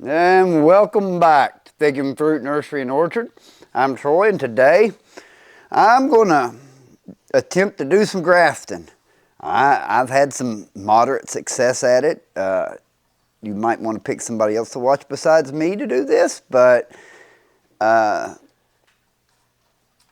And welcome back to Fig and Fruit Nursery and Orchard. I'm Troy, and today I'm going to attempt to do some grafting. I've had some moderate success at it. You might want to pick somebody else to watch besides me to do this, but we're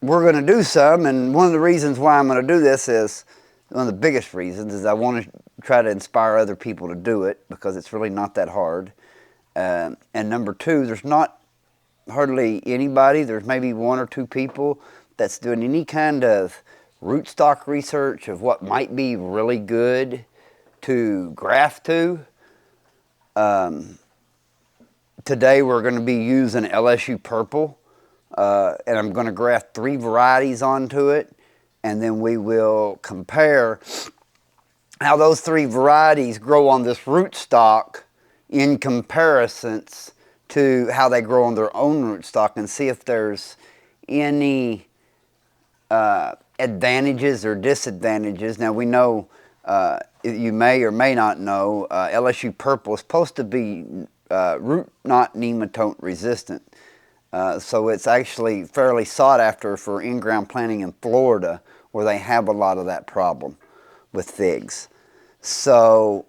going to do some, and one of the reasons why I'm going to do this is, one of the biggest reasons is I want to try to inspire other people to do it because it's really not that hard. And number two, there's not hardly anybody, there's maybe one or two people that's doing any kind of rootstock research of what might be really good to graft to. Today we're going to be using Lsu Purple, and I'm going to graft 3 varieties onto it, and then we will compare how those 3 varieties grow on this rootstock in comparisons to how they grow on their own rootstock, and see if there's any advantages or disadvantages. Now we know, you may or may not know, Lsu Purple is supposed to be root knot nematode resistant. So it's actually fairly sought after for in-ground planting in Florida, where they have a lot of that problem with figs. So,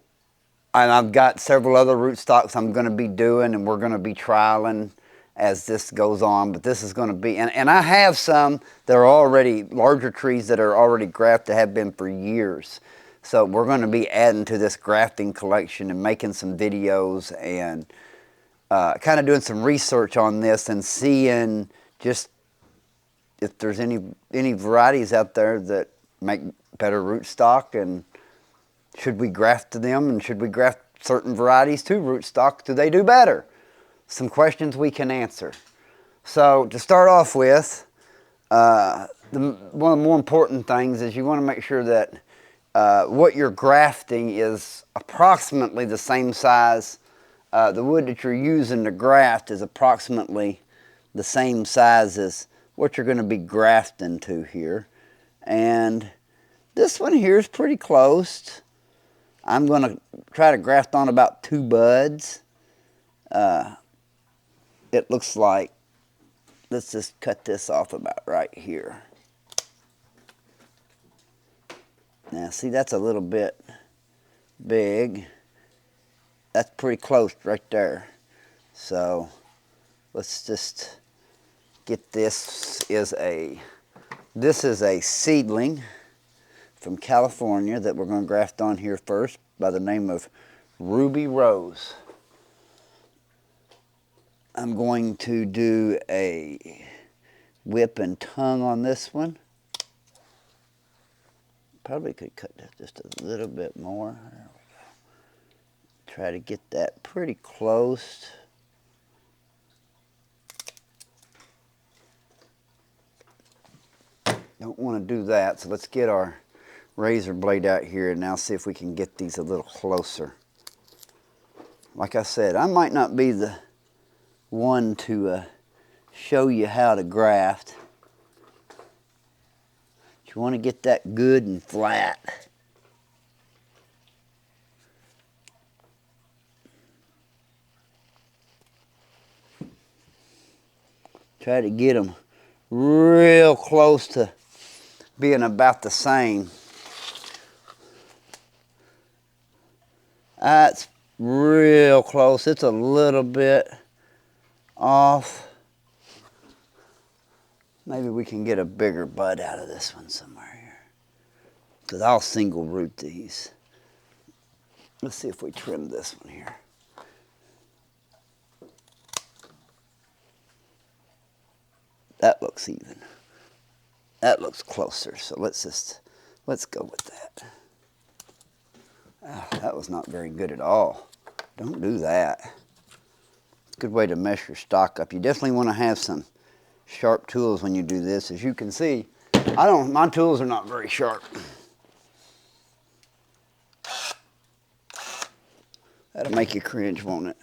and I've got several other rootstocks I'm going to be doing, and we're going to be trialing as this goes on. But this is going to be, and I have some that are already, larger trees that are already grafted, have been for years. So we're going to be adding to this grafting collection and making some videos and kind of doing some research on this and seeing just if there's any varieties out there that make better rootstock, and should we graft to them, and should we graft certain varieties to rootstock? Do they do better? Some questions we can answer. So to start off with, one of the more important things is you want to make sure that what you're grafting is approximately the same size. The wood that you're using to graft is approximately the same size as what you're going to be grafting to here. And this one here is pretty close. I'm going to try to graft on about 2 buds. It looks like, let's just cut this off about right here. Now see, that's a little bit big. That's pretty close right there. So let's just get this. This is a seedling from California that we're going to graft on here first, by the name of Ruby Rose. I'm going to do a whip and tongue on this one. Probably could cut that just a little bit more. There we go. Try to get that pretty close. Don't want to do that, so let's get our razor blade out here and now see if we can get these a little closer. Like I said, I might not be the one to show you how to graft. You want to get that good and flat. Try to get them real close to being about the same. That's real close. It's a little bit off. Maybe we can get a bigger bud out of this one somewhere here, because I'll single root these. Let's see if we trim this one here. That looks even. That looks closer, so let's go with that. That was not very good at all. Don't do that. Good way to mess your stock up. You definitely want to have some sharp tools when you do this. As you can see, my tools are not very sharp. That'll make you cringe, won't it?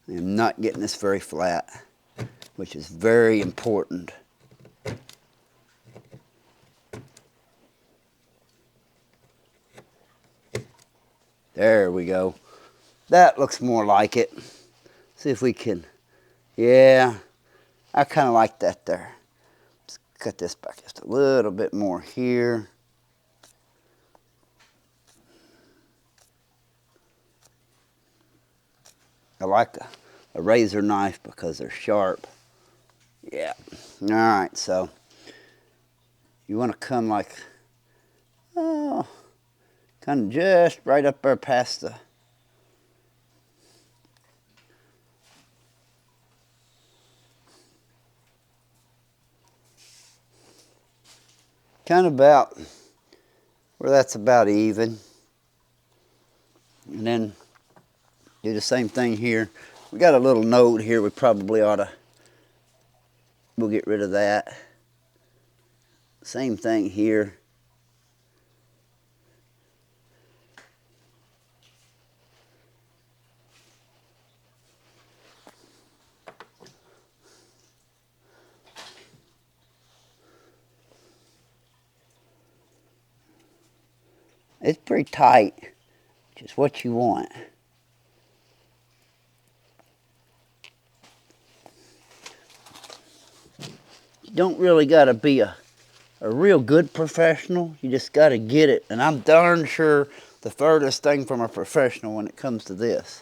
I'm not getting this very flat, which is very important. There we go. That looks more like it. See if we can, yeah, I kind of like that there. Let's cut this back just a little bit more here. I like a razor knife because they're sharp. Yeah. All right, so you want to come like, oh, kind of just right up there past the, kind of about where that's about even. And then do the same thing here. We got a little node here we probably ought to, we'll get rid of that. Same thing here. It's pretty tight, which is what you want. You don't really got to be a real good professional. You just got to get it. And I'm darn sure the furthest thing from a professional when it comes to this.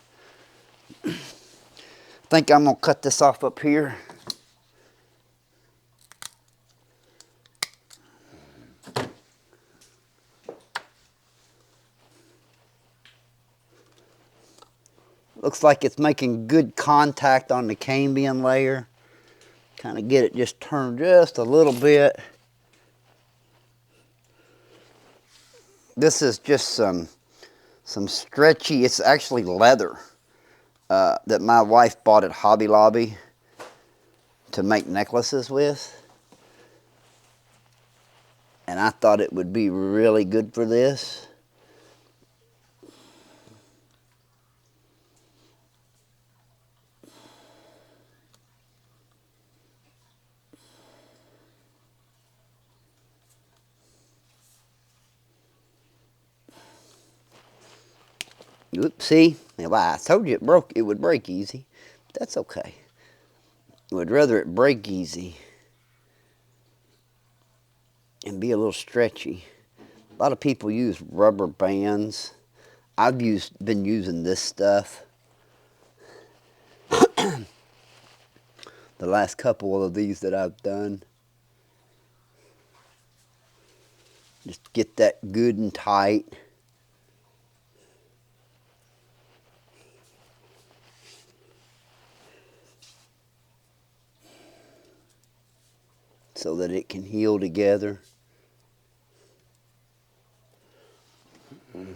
I think I'm going to cut this off up here. Looks like it's making good contact on the cambium layer. Kind of get it just turned just a little bit. This is just some stretchy, it's actually leather that my wife bought at Hobby Lobby to make necklaces with. And I thought it would be really good for this. Oops, see? Well, I told you it would break easy. But that's okay. I would rather it break easy and be a little stretchy. A lot of people use rubber bands. I've been using this stuff. The last couple of these that I've done. Just get that good and tight. So that it can heal together. And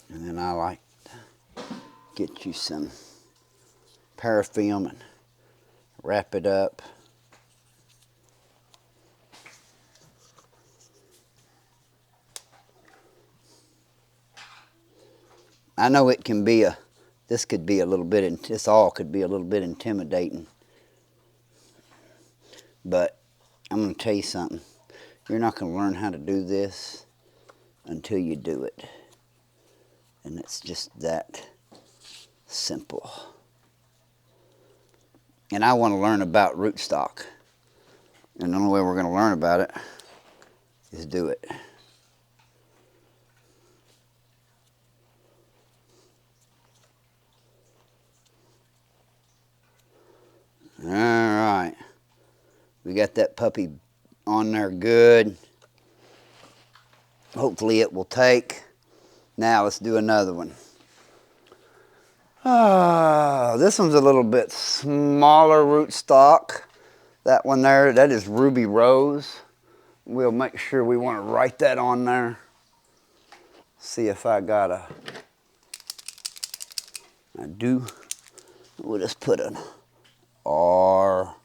then I like to get you some paraffin and wrap it up. I know it can be this could be a little bit, this all could be a little bit intimidating. But I'm going to tell you something. You're not going to learn how to do this until you do it. And it's just that simple. And I want to learn about rootstock. And the only way we're going to learn about it is do it. All right, we got that puppy on there good. Hopefully it will take. Now let's do another one. This one's a little bit smaller rootstock. That one there, that is Ruby Rose. We'll make sure we want to write that on there. See if I got I do. We'll just put an R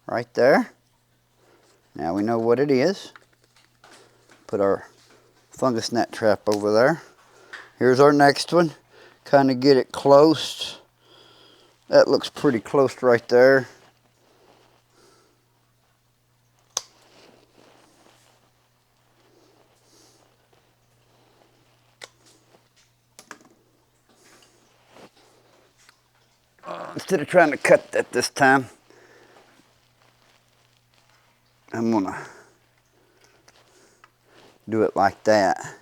right there. Now we know what it is. Put our fungus gnat trap over there. Here's our next one. Kind of get it close. That looks pretty close right there. instead of trying to cut that this time, I'm gonna do it like that.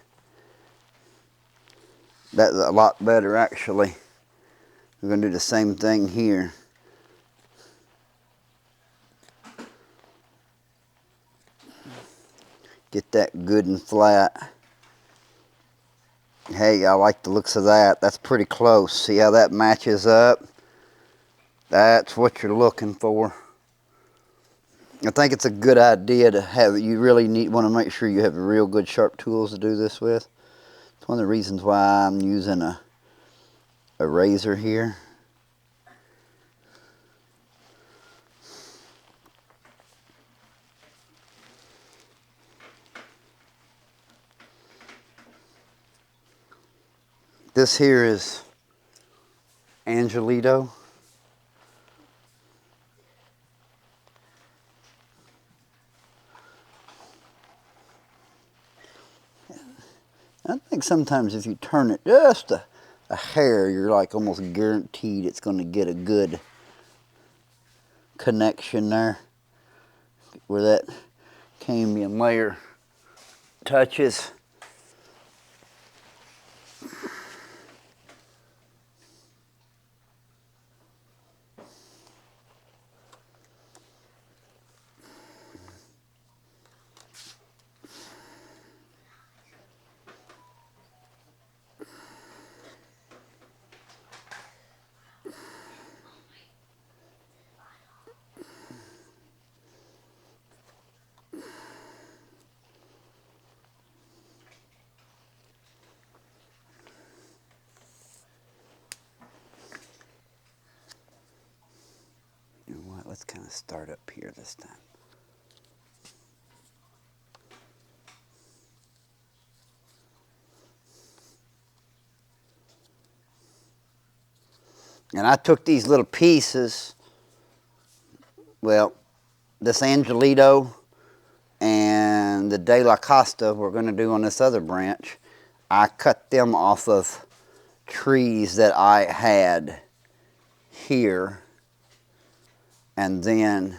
That's a lot better actually. We're gonna do the same thing here. Get that good and flat. Hey, I like the looks of that. That's pretty close. See how that matches up? That's what you're looking for. I think it's a good idea to have, you really want to make sure you have real good sharp tools to do this with. It's one of the reasons why I'm using a razor here. This here is Angelito. I think sometimes if you turn it just a hair, you're like almost guaranteed it's going to get a good connection there where that cambium layer touches. You know what? Let's kind of start up here this time. And I took these little pieces, well, this Angelito and the De La Costa we're going to do on this other branch, I cut them off of trees that I had here. And then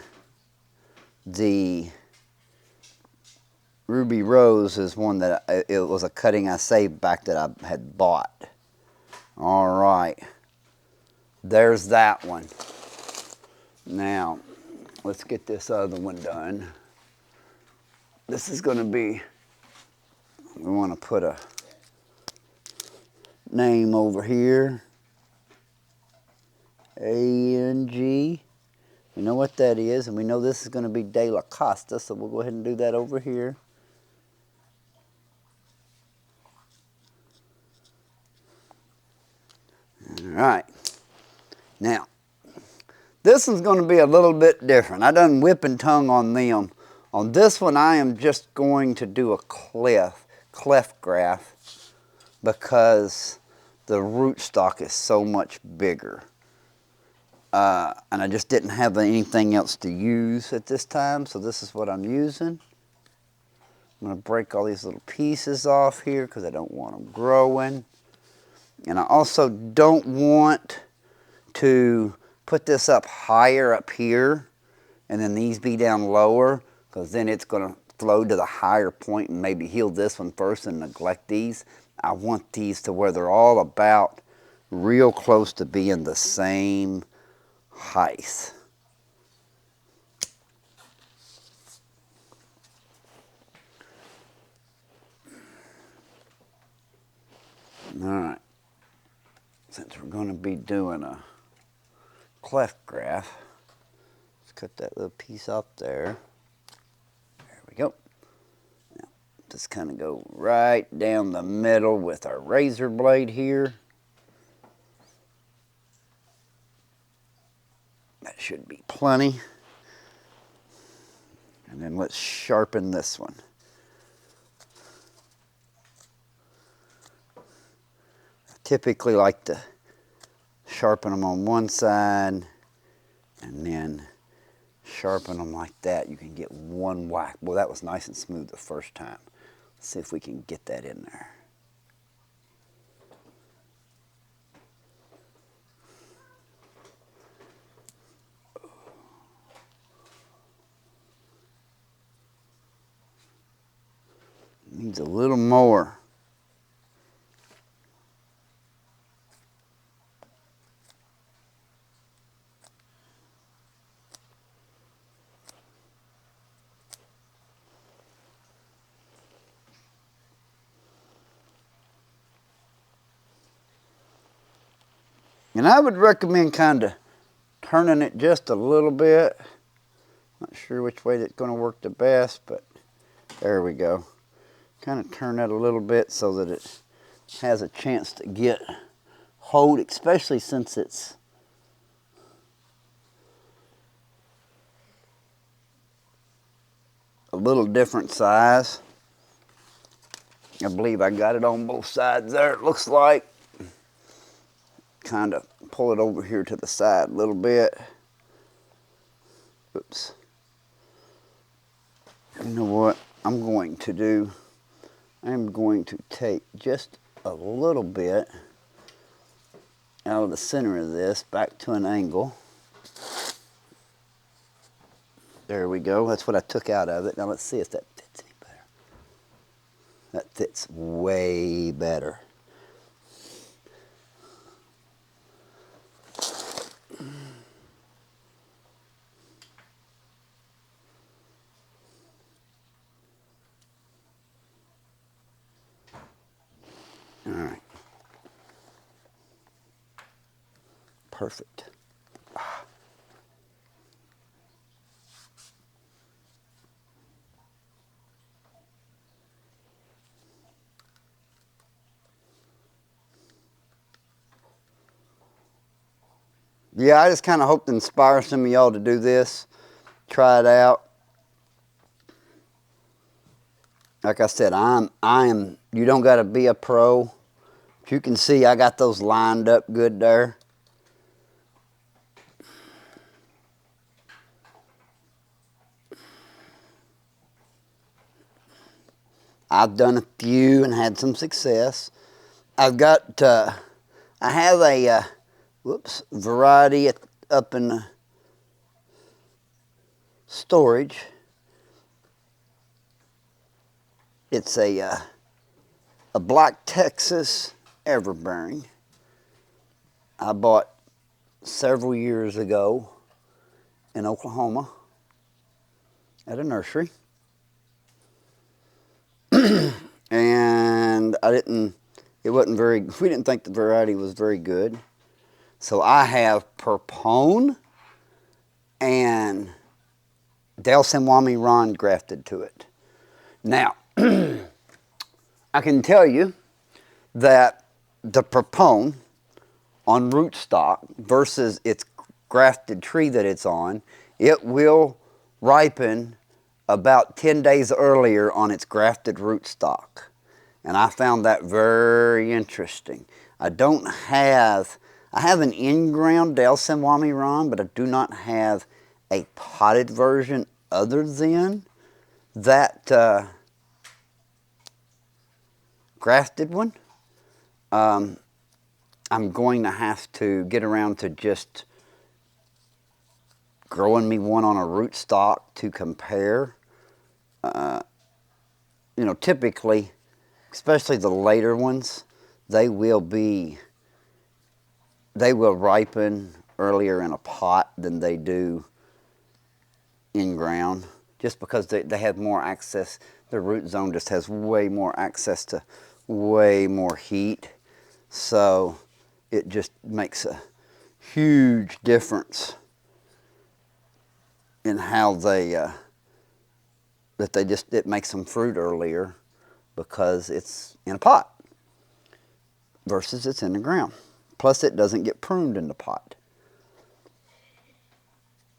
the Ruby Rose is one that it was a cutting I saved back that I had bought. All right. There's that one. Now, let's get this other one done. This is going to be, we want to put a name over here. A-N-G. We know what that is, and we know this is going to be De La Costa, so we'll go ahead and do that over here. All right. Now, this one's going to be a little bit different. I done whip and tongue on them. On this one, I am just going to do a cleft graft because the rootstock is so much bigger. And I just didn't have anything else to use at this time, so this is what I'm using. I'm going to break all these little pieces off here because I don't want them growing. And I also don't want to put this up higher up here and then these be down lower, because then it's going to flow to the higher point and maybe heal this one first and neglect these. I want these to where they're all about real close to being the same height. All right. Since we're going to be doing a cleft graft, let's cut that little piece out there. There we go. Now, just kind of go right down the middle with our razor blade here. That should be plenty. And then let's sharpen this one. Typically like to sharpen them on one side and then sharpen them like that. You can get one whack. Well, that was nice and smooth the first time. Let's see if we can get that in there. needs a little more. And I would recommend kind of turning it just a little bit. Not sure which way that's going to work the best, but there we go. Kind of turn that a little bit so that it has a chance to get hold, especially since it's a little different size. I believe I got it on both sides there, it looks like. Kind of pull it over here to the side a little bit. Oops. You know what I'm going to do? I'm going to take just a little bit out of the center of this back to an angle. There we go. That's what I took out of it. Now let's see if that fits any better. That fits way better. All right. Perfect. Yeah, I just kind of hope to inspire some of y'all to do this. Try it out. Like I said, you don't got to be a pro. If you can see, I got those lined up good there. I've done a few and had some success. I've got, I have a, variety up in the storage. It's a Black Texas everbearing. I bought several years ago in Oklahoma at a nursery. And we didn't think the variety was very good. So I have Purpone and Lsu Ron grafted to it. Now, I can tell you that the Purpone on rootstock versus its grafted tree that it's on, it will ripen about 10 days earlier on its grafted rootstock. And I found that very interesting. I have an in-ground Lsu Ron, but I do not have a potted version other than that grafted one. I'm going to have to get around to just growing me one on a rootstock to compare. You know, typically, especially the later ones, they will ripen earlier in a pot than they do in ground, just because they have more access. The root zone just has way more access to way more heat. So it just makes a huge difference in how it makes them fruit earlier because it's in a pot versus it's in the ground. Plus it doesn't get pruned in the pot.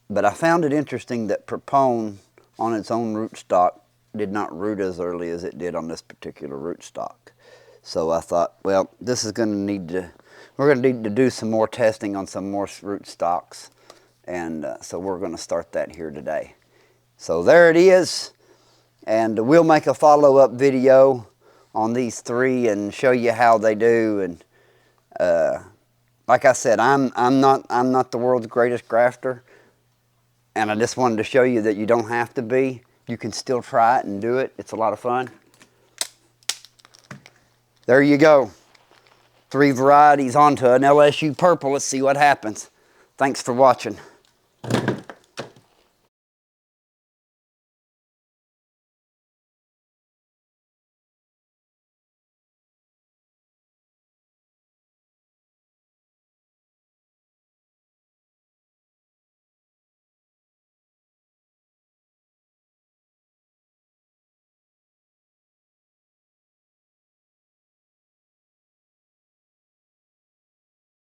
But I found it interesting that Purpone on its own rootstock did not root as early as it did on this particular rootstock. So I thought, well, we're going to need to do some more testing on some more rootstocks. And so we're going to start that here today. So there it is. And we'll make a follow-up video on these three and show you how they do. And like I said, I'm not the world's greatest grafter. And I just wanted to show you that you don't have to be. You can still try it and do it. It's a lot of fun. there you go. 3 varieties onto an LSU Purple. Let's see what happens. Thanks for watching.